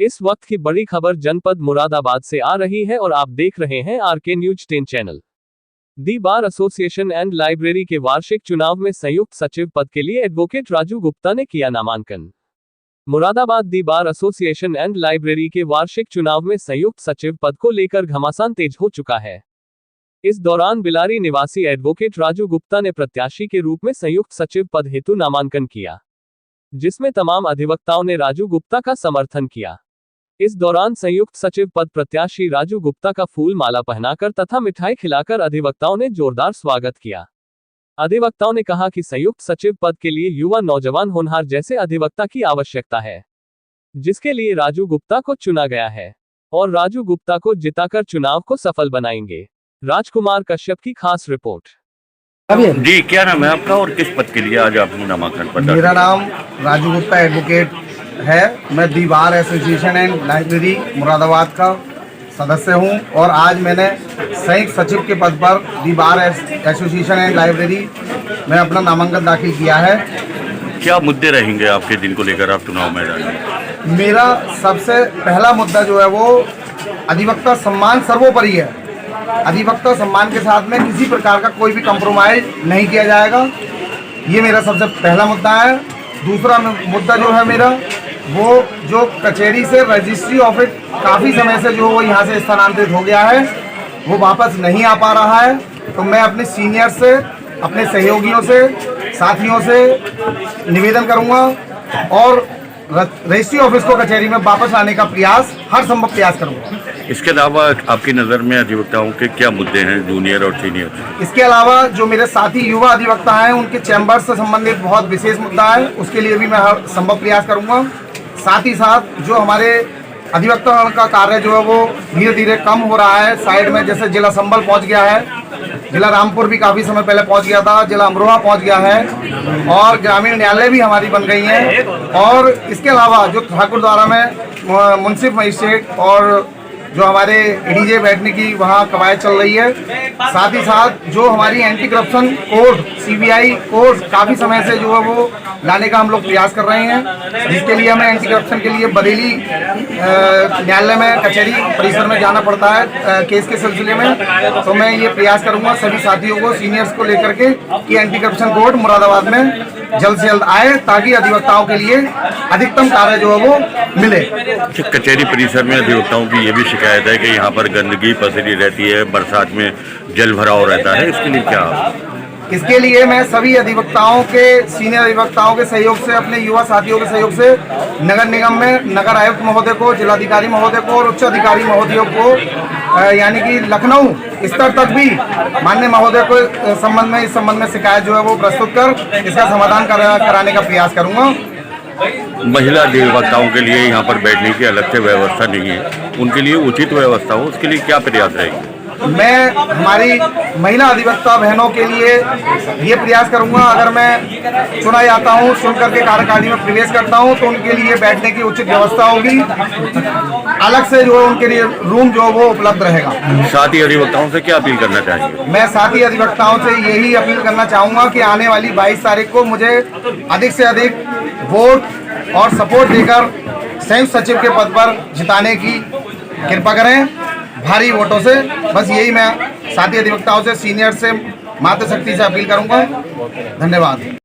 इस वक्त की बड़ी खबर जनपद मुरादाबाद से आ रही है और आप देख रहे हैं RK news 10 channel. The bar association and library के वार्षिक चुनाव में संयुक्त सचिव पद के लिए एडवोकेट राजू गुप्ता ने किया नामांकन। मुरादाबाद दी बार एसोसिएशन एंड लाइब्रेरी के वार्षिक चुनाव में संयुक्त सचिव पद को लेकर घमासान तेज हो चुका है। इस दौरान बिलारी निवासी एडवोकेट राजू गुप्ता ने प्रत्याशी के रूप में संयुक्त सचिव पद हेतु नामांकन किया, जिसमें तमाम अधिवक्ताओं ने राजू गुप्ता का समर्थन किया। इस दौरान संयुक्त सचिव पद प्रत्याशी राजू गुप्ता का फूल माला पहनाकर तथा मिठाई खिलाकर अधिवक्ताओं ने जोरदार स्वागत किया। अधिवक्ताओं ने कहा कि संयुक्त सचिव पद के लिए युवा नौजवान होनहार जैसे अधिवक्ता की आवश्यकता है, जिसके लिए राजू गुप्ता को चुना गया है और राजू गुप्ता को जिताकर चुनाव को सफल बनाएंगे। राजकुमार कश्यप की खास रिपोर्ट। जी, क्या नाम है आपका और किस पद के लिए आज आपने नामांकन पत्र? मेरा नाम राजू गुप्ता एडवोकेट है। मैं the bar association and library Moradabad का सदस्य हूं और आज मैंने संयुक्त सचिव के पद पर दी बार एसोसिएशन एंड लाइब्रेरी में अपना नामांकन दाखिल किया है। क्या मुद्दे रहेंगे आपके जिनको लेकर आप चुनाव मैदान में? मेरा सबसे पहला मुद्दा जो है वो अधिवक्ता सम्मान सर्वोपरि है। अधिवक्ता सम्मान के साथ में किसी प्रकार का कोई भी कंप्रोमाइज नहीं किया जाएगा, ये मेरा सबसे पहला मुद्दा है। दूसरा मुद्दा जो है मेरा वो जो कचहरी से रजिस्ट्री ऑफिस काफ़ी समय से जो वो यहाँ से स्थानांतरित हो गया है, वो वापस नहीं आ पा रहा है। तो मैं अपने सीनियर से, अपने सहयोगियों से, साथियों से निवेदन करूँगा और रजिस्ट्री ऑफिस को कचहरी में वापस लाने का प्रयास, हर संभव प्रयास करूँगा। इसके अलावा आपकी नज़र में अधिवक्ताओं के क्या मुद्दे हैं, जूनियर और सीनियर? इसके अलावा जो मेरे साथी युवा अधिवक्ता हैं उनके चैम्बर से संबंधित बहुत विशेष मुद्दा है, उसके लिए भी मैं हर संभव प्रयास करूँगा। साथ ही साथ जो हमारे अधिवक्ता का कार्य जो है वो धीरे धीरे कम हो रहा है साइड में, जैसे जिला संभल पहुंच गया है, जिला रामपुर भी काफ़ी समय पहले पहुंच गया था, जिला अमरोहा पहुंच गया है और ग्रामीण न्यायालय भी हमारी बन गई हैं। और इसके अलावा जो ठाकुरद्वारा में मुंसिफ मजिस्ट्रेट और जो हमारे एडीजे बैठने की वहाँ कवायद चल रही है। साथ ही साथ जो हमारी anti corruption court, CBI court काफ़ी समय से जो है वो लाने का हम लोग प्रयास कर रहे हैं, जिसके लिए हमें एंटी करप्शन के लिए बरेली न्यायालय में, कचहरी परिसर में जाना पड़ता है केस के सिलसिले में। तो मैं ये प्रयास करूंगा सभी साथियों को, सीनियर्स को लेकर के कि एंटी करप्शन कोर्ट मुरादाबाद में जल्द से जल्द आए ताकि अधिवक्ताओं के लिए अधिकतम कार्य जो है वो मिले। कचहरी परिसर में अधिवक्ताओं की ये भी शिकायत है कि यहाँ पर गंदगी पसरी रहती है, बरसात में जल भराव रहता है, इसके लिए क्या? इसके लिए मैं सभी अधिवक्ताओं के, सीनियर अधिवक्ताओं के सहयोग से, अपने युवा साथियों के सहयोग से नगर निगम में नगर आयुक्त महोदय को, जिलाधिकारी महोदय को और उच्च अधिकारी महोदयों को, यानी कि लखनऊ स्तर तक भी माननीय महोदय को इस संबंध में शिकायत जो है वो प्रस्तुत कर इसका समाधान कराने का प्रयास करूँगा। महिला अधिवक्ताओं के लिए यहाँ पर बैठने की अलग से व्यवस्था नहीं है, उनके लिए उचित व्यवस्था हो, उसके लिए क्या प्रयास रहेंगे? मैं हमारी महिला अधिवक्ता बहनों के लिए ये प्रयास करूंगा, अगर मैं चुना जाता हूँ, चुन करके कार्यकारिणी में प्रवेश करता हूँ, तो उनके लिए बैठने की उचित व्यवस्था होगी। अलग से जो है उनके लिए रूम जो वो उपलब्ध रहेगा। साथी अधिवक्ताओं से क्या अपील करना चाहेंगे? मैं साथी अधिवक्ताओं से यही अपील करना चाहूँगा कि आने वाली 22 तारीख को मुझे अधिक से अधिक वोट और सपोर्ट देकर संयुक्त सचिव के पद पर जिताने की कृपा करें, भारी वोटों से। बस यही मैं साथी अधिवक्ताओं से, सीनियर से, मातृशक्ति से अपील करूंगा। धन्यवाद।